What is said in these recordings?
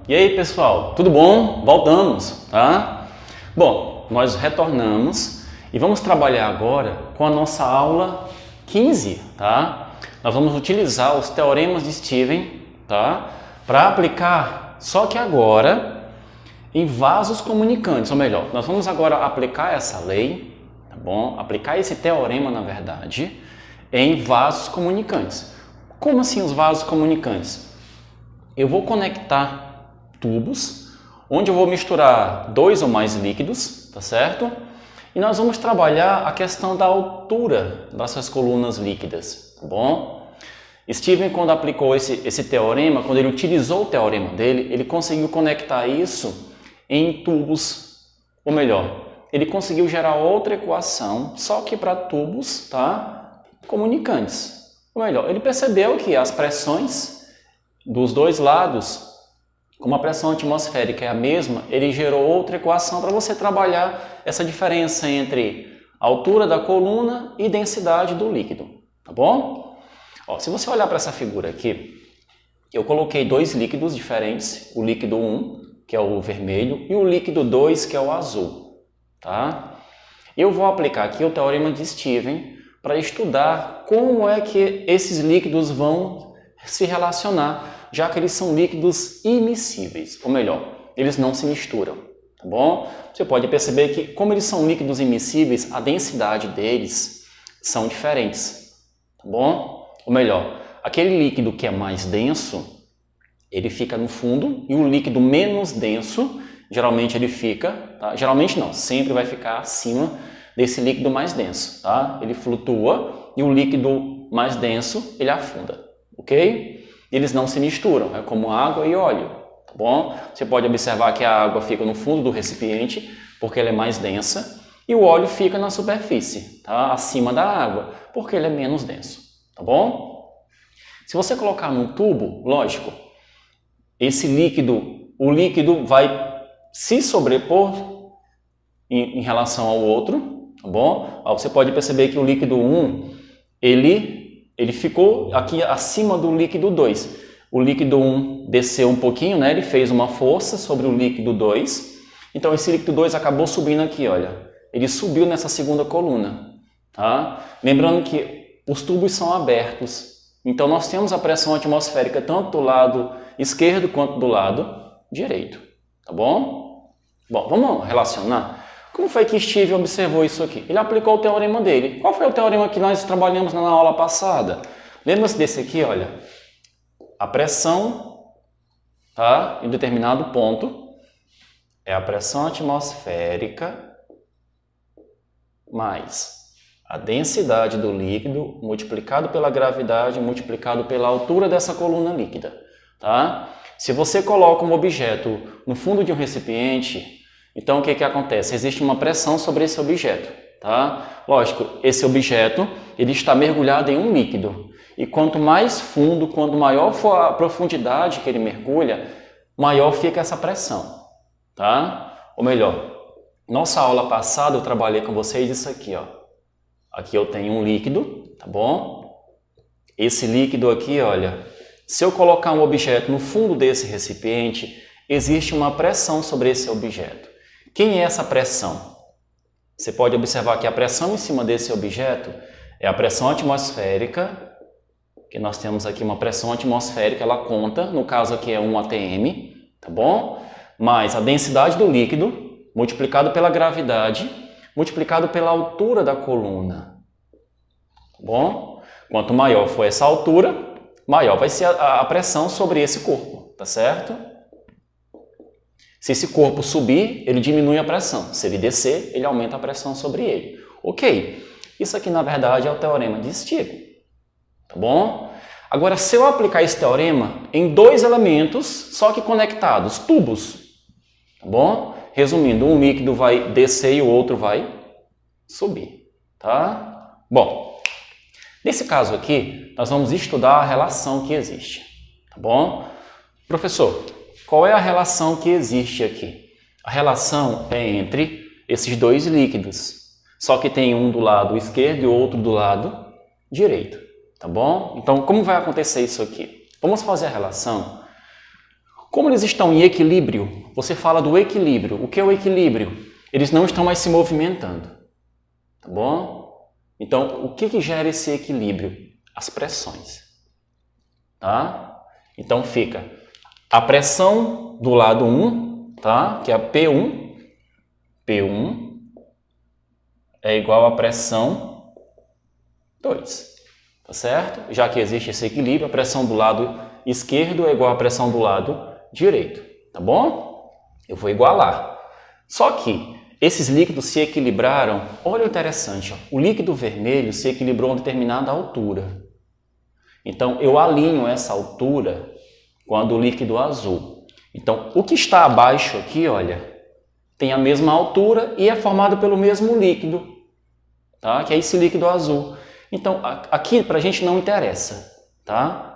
E aí, pessoal, tudo bom? Voltamos, tá? Bom, nós retornamos e vamos trabalhar agora com a nossa aula 15, tá? Nós vamos utilizar os teoremas de Steven, tá? Para aplicar, só que agora em vasos comunicantes, ou melhor, nós vamos agora aplicar essa lei, tá bom? Aplicar esse teorema, na verdade, em vasos comunicantes. Como assim os vasos comunicantes? Eu vou conectar tubos, onde eu vou misturar dois ou mais líquidos, tá certo? E nós vamos trabalhar a questão da altura dessas colunas líquidas, tá bom? Steven, quando aplicou esse teorema, quando ele utilizou o teorema dele, ele conseguiu conectar isso em tubos, ou melhor, ele conseguiu gerar outra equação, só que para tubos, tá? Comunicantes. Ou melhor, ele percebeu que as pressões dos dois lados, como a pressão atmosférica é a mesma, ele gerou outra equação para você trabalhar essa diferença entre a altura da coluna e densidade do líquido, tá bom? Ó, se você olhar para essa figura aqui, eu coloquei dois líquidos diferentes, o líquido 1, que é o vermelho, e o líquido 2, que é o azul, tá? Eu vou aplicar aqui o teorema de Steven para estudar como é que esses líquidos vão se relacionar, já que eles são líquidos immiscíveis, ou melhor, eles não se misturam, tá bom? Você pode perceber que, como eles são líquidos immiscíveis, a densidade deles são diferentes, tá bom? Ou melhor, aquele líquido que é mais denso, ele fica no fundo, e o líquido menos denso, geralmente ele fica, tá? Geralmente não, sempre vai ficar acima desse líquido mais denso, tá? Ele flutua e o líquido mais denso, ele afunda, ok? Eles não se misturam, é como água e óleo, tá bom? Você pode observar que a água fica no fundo do recipiente, porque ela é mais densa, e o óleo fica na superfície, tá? Acima da água, porque ele é menos denso, tá bom? Se você colocar num tubo, lógico, esse líquido, o líquido vai se sobrepor em relação ao outro, tá bom? Ó, você pode perceber que o líquido 1, ele ficou aqui acima do líquido 2. O líquido 1 desceu um pouquinho, né? Ele fez uma força sobre o líquido 2. Então, esse líquido 2 acabou subindo aqui, olha. Ele subiu nessa segunda coluna, tá? Lembrando que os tubos são abertos. Então, nós temos a pressão atmosférica tanto do lado esquerdo quanto do lado direito, tá bom? Bom, vamos relacionar. Como foi que Steven observou isso aqui? Ele aplicou o teorema dele. Qual foi o teorema que nós trabalhamos na aula passada? Lembra-se desse aqui, olha. A pressão, tá, em determinado ponto é a pressão atmosférica mais a densidade do líquido multiplicado pela gravidade multiplicado pela altura dessa coluna líquida, tá? Se você coloca um objeto no fundo de um recipiente, então, o que acontece? Existe uma pressão sobre esse objeto, tá? Lógico, esse objeto, ele está mergulhado em um líquido. E quanto mais fundo, quanto maior for a profundidade que ele mergulha, maior fica essa pressão, tá? Ou melhor, nossa aula passada eu trabalhei com vocês isso aqui, ó. Aqui eu tenho um líquido, tá bom? Esse líquido aqui, olha, se eu colocar um objeto no fundo desse recipiente, existe uma pressão sobre esse objeto. Quem é essa pressão? Você pode observar que a pressão em cima desse objeto é a pressão atmosférica, que nós temos aqui uma pressão atmosférica, ela conta, no caso aqui é 1 atm, tá bom? Mais a densidade do líquido, multiplicado pela gravidade, multiplicado pela altura da coluna, tá bom? Quanto maior for essa altura, maior vai ser a pressão sobre esse corpo, tá certo? Se esse corpo subir, ele diminui a pressão. Se ele descer, ele aumenta a pressão sobre ele. Ok, isso aqui na verdade é o teorema de Steven, tá bom? Agora, se eu aplicar esse teorema em dois elementos, só que conectados, tubos, tá bom? Resumindo, um líquido vai descer e o outro vai subir, tá? Bom, nesse caso aqui, nós vamos estudar a relação que existe, tá bom? Professor, qual é a relação que existe aqui? A relação é entre esses dois líquidos, só que tem um do lado esquerdo e outro do lado direito, tá bom? Então, como vai acontecer isso aqui? Vamos fazer a relação Como eles estão em equilíbrio, você fala do equilíbrio. O que é o equilíbrio? Eles não estão mais se movimentando. Tá bom? Então, o que gera esse equilíbrio? As pressões. Tá? Então, fica a pressão do lado 1, tá? Que é a P1. P1 é igual à pressão 2. Tá certo? Já que existe esse equilíbrio, a pressão do lado esquerdo é igual à pressão do lado direito, tá bom? Eu vou igualar. Só que esses líquidos se equilibraram, olha o interessante, ó, o líquido vermelho se equilibrou a determinada altura. Então, eu alinho essa altura com a do líquido azul. Então, o que está abaixo aqui, olha, tem a mesma altura e é formado pelo mesmo líquido, tá? Que é esse líquido azul. Então, aqui para a gente não interessa, tá?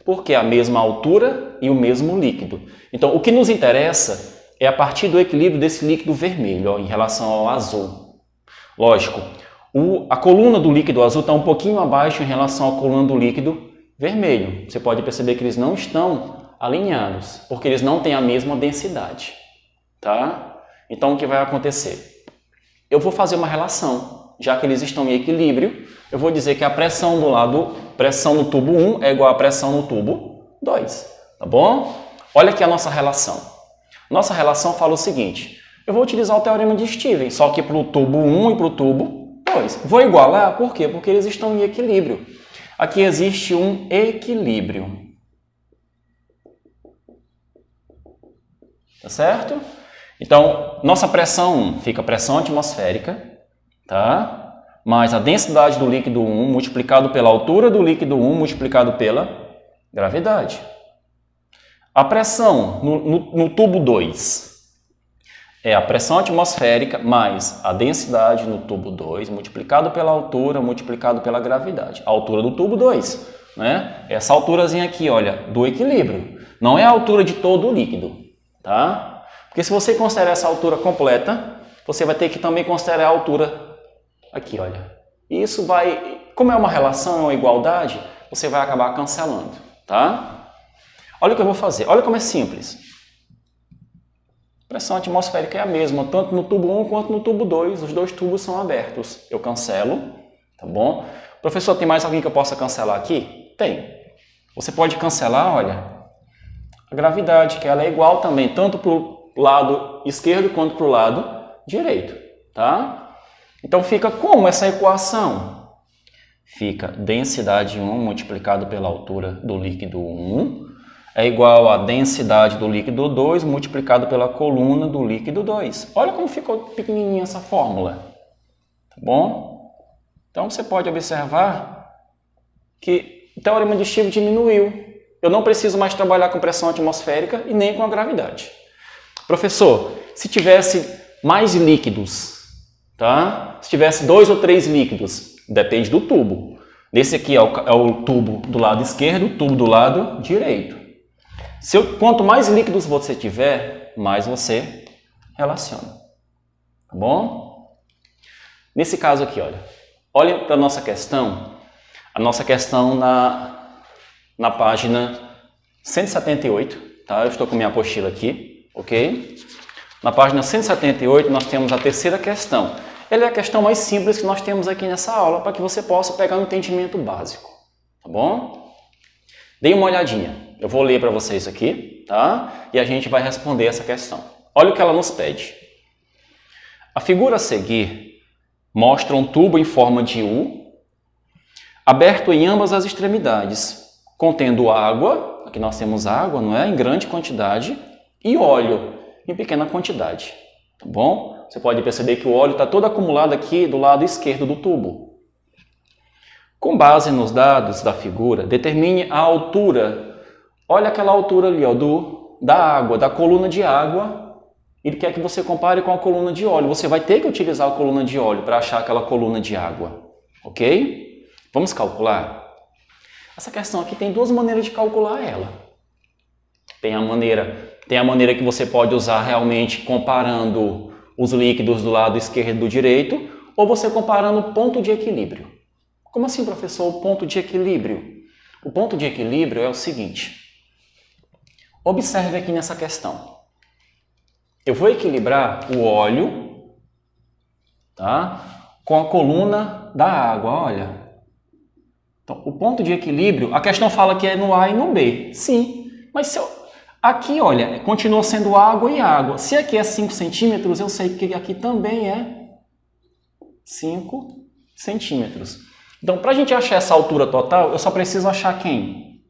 Porque é a mesma altura e o mesmo líquido. Então, o que nos interessa é a partir do equilíbrio desse líquido vermelho, ó, em relação ao azul. Lógico, a coluna do líquido azul está um pouquinho abaixo em relação à coluna do líquido vermelho. Você pode perceber que eles não estão alinhados, porque eles não têm a mesma densidade. Tá? Então, o que vai acontecer? Eu vou fazer uma relação. Já que eles estão em equilíbrio, eu vou dizer que a pressão pressão no tubo 1 é igual à pressão no tubo 2. Tá bom? Olha aqui a nossa relação. Nossa relação fala o seguinte. Eu vou utilizar o teorema de Stevens, só que para o tubo 1 e para o tubo 2. Vou igualar, por quê? Porque eles estão em equilíbrio. Aqui existe um equilíbrio. Tá certo? Então, nossa pressão fica pressão atmosférica, tá? Mais a densidade do líquido 1 multiplicado pela altura do líquido 1 multiplicado pela gravidade. A pressão no tubo 2 é a pressão atmosférica mais a densidade no tubo 2 multiplicado pela altura multiplicado pela gravidade. A altura do tubo 2, né? Essa alturazinha aqui, olha, do equilíbrio. Não é a altura de todo o líquido, tá? Porque se você considerar essa altura completa, você vai ter que também considerar a altura aqui, olha. E isso vai, como é uma relação, é uma igualdade, você vai acabar cancelando, tá? Olha o que eu vou fazer, olha como é simples. A pressão atmosférica é a mesma, tanto no tubo 1 quanto no tubo 2, os dois tubos são abertos. Eu cancelo, tá bom? Professor, tem mais alguém que eu possa cancelar aqui? Tem. Você pode cancelar, olha, a gravidade, que ela é igual também, tanto para o lado esquerdo quanto para o lado direito, tá? Então fica como essa equação? Fica densidade 1 multiplicado pela altura do líquido 1 é igual a densidade do líquido 2 multiplicado pela coluna do líquido 2. Olha como ficou pequenininha essa fórmula. Tá bom? Então você pode observar que o teorema de Stevens diminuiu. Eu não preciso mais trabalhar com pressão atmosférica e nem com a gravidade. Professor, se tivesse mais líquidos, tá? Se tivesse 2 ou 3 líquidos, depende do tubo. Nesse aqui é o tubo do lado esquerdo, o tubo do lado direito. Quanto mais líquidos você tiver, mais você relaciona. Tá bom? Nesse caso aqui, olha para a nossa questão na página 178, tá? Eu estou com minha apostila aqui, ok? Na página 178 nós temos a terceira questão. Ela é a questão mais simples que nós temos aqui nessa aula para que você possa pegar um entendimento básico, tá bom? Dê uma olhadinha. Eu vou ler para vocês aqui, tá? E a gente vai responder essa questão. Olha o que ela nos pede. A figura a seguir mostra um tubo em forma de U, aberto em ambas as extremidades, contendo água, aqui nós temos água, não é? Em grande quantidade, e óleo em pequena quantidade, tá bom? Você pode perceber que o óleo está todo acumulado aqui do lado esquerdo do tubo. Com base nos dados da figura, determine a altura. Olha aquela altura ali, ó, da água, da coluna de água. Ele quer que você compare com a coluna de óleo. Você vai ter que utilizar a coluna de óleo para achar aquela coluna de água, ok? Vamos calcular? Essa questão aqui tem duas maneiras de calcular ela. Tem a maneira que você pode usar realmente comparando os líquidos do lado esquerdo e do direito, ou você comparando o ponto de equilíbrio. Como assim, professor, o ponto de equilíbrio? O ponto de equilíbrio é o seguinte. Observe aqui nessa questão. Eu vou equilibrar o óleo, tá, com a coluna da água, olha. Então, o ponto de equilíbrio, a questão fala que é no A e no B. Sim, mas se eu, aqui, olha, continua sendo água e água. Se aqui é 5 centímetros, eu sei que aqui também é 5 centímetros. Então, para a gente achar essa altura total, eu só preciso achar quem?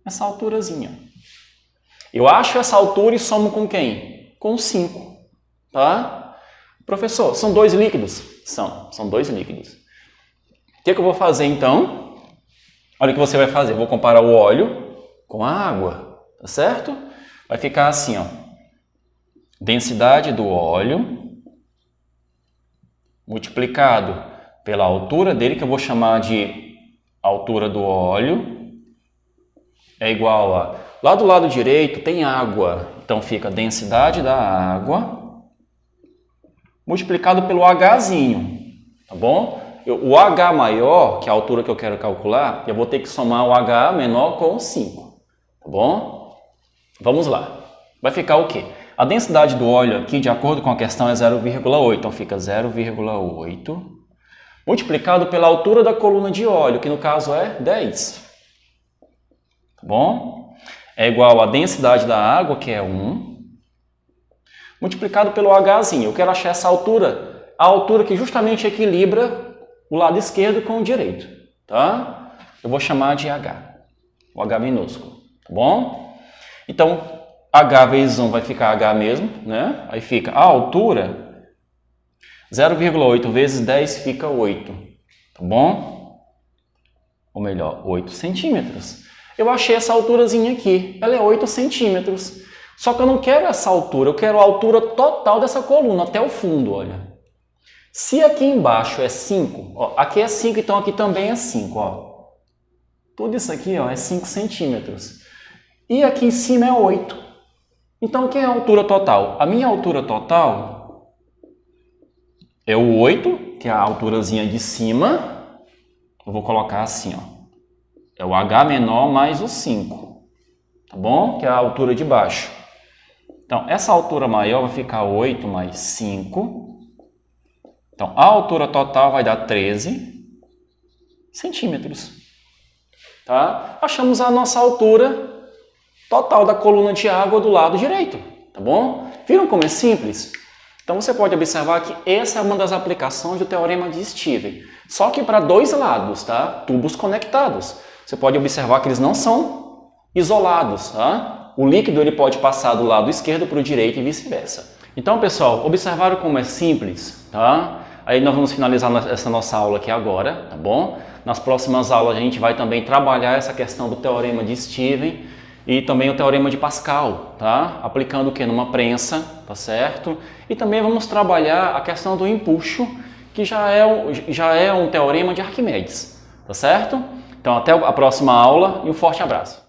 Essa alturazinha. Eu acho essa altura e somo com quem? Com 5, tá? Professor, são 2 líquidos? São 2 líquidos. O que eu vou fazer então? Olha o que você vai fazer. Eu vou comparar o óleo com a água, tá certo? Vai ficar assim, ó. Densidade do óleo multiplicado pela altura dele, que eu vou chamar de altura do óleo, é igual a... Lá do lado direito tem água, então fica densidade da água multiplicado pelo Hzinho, tá bom? O H maior, que é a altura que eu quero calcular, eu vou ter que somar o H menor com 5, tá bom? Vamos lá. Vai ficar o quê? A densidade do óleo aqui, de acordo com a questão, é 0,8, então fica 0,8 multiplicado pela altura da coluna de óleo, que no caso é 10, tá bom? É igual a densidade da água, que é 1, multiplicado pelo Hzinho. Eu quero achar essa altura, a altura que justamente equilibra o lado esquerdo com o direito, tá? Eu vou chamar de H, o H minúsculo, tá bom? Então, H vezes 1 vai ficar H mesmo, né? Aí fica a altura, 0,8 vezes 10 fica 8, tá bom? Ou melhor, 8 centímetros. Eu achei essa alturazinha aqui, ela é 8 centímetros. Só que eu não quero essa altura, eu quero a altura total dessa coluna, até o fundo, olha. Se aqui embaixo é 5, ó, aqui é 5, então aqui também é 5, ó. Tudo isso aqui, ó, é 5 centímetros. E aqui em cima é 8. Então, quem é a altura total? A minha altura total é o 8, que é a alturazinha de cima. Eu vou colocar assim, ó. É o H menor mais o 5, tá bom? Que é a altura de baixo. Então, essa altura maior vai ficar 8 mais 5. Então, a altura total vai dar 13 centímetros. Tá? Achamos a nossa altura total da coluna de água do lado direito, tá bom? Viram como é simples? Então, você pode observar que essa é uma das aplicações do teorema de Stevens. Só que para 2 lados, tá? Tubos conectados. Você pode observar que eles não são isolados, tá? O líquido ele pode passar do lado esquerdo para o direito e vice-versa. Então, pessoal, observaram como é simples, tá? Aí nós vamos finalizar essa nossa aula aqui agora, tá bom? Nas próximas aulas a gente vai também trabalhar essa questão do teorema de Stevens e também o teorema de Pascal, tá? Aplicando o que? Numa prensa, tá certo? E também vamos trabalhar a questão do empuxo, que já é um teorema de Arquimedes, tá certo? Então, até a próxima aula e um forte abraço.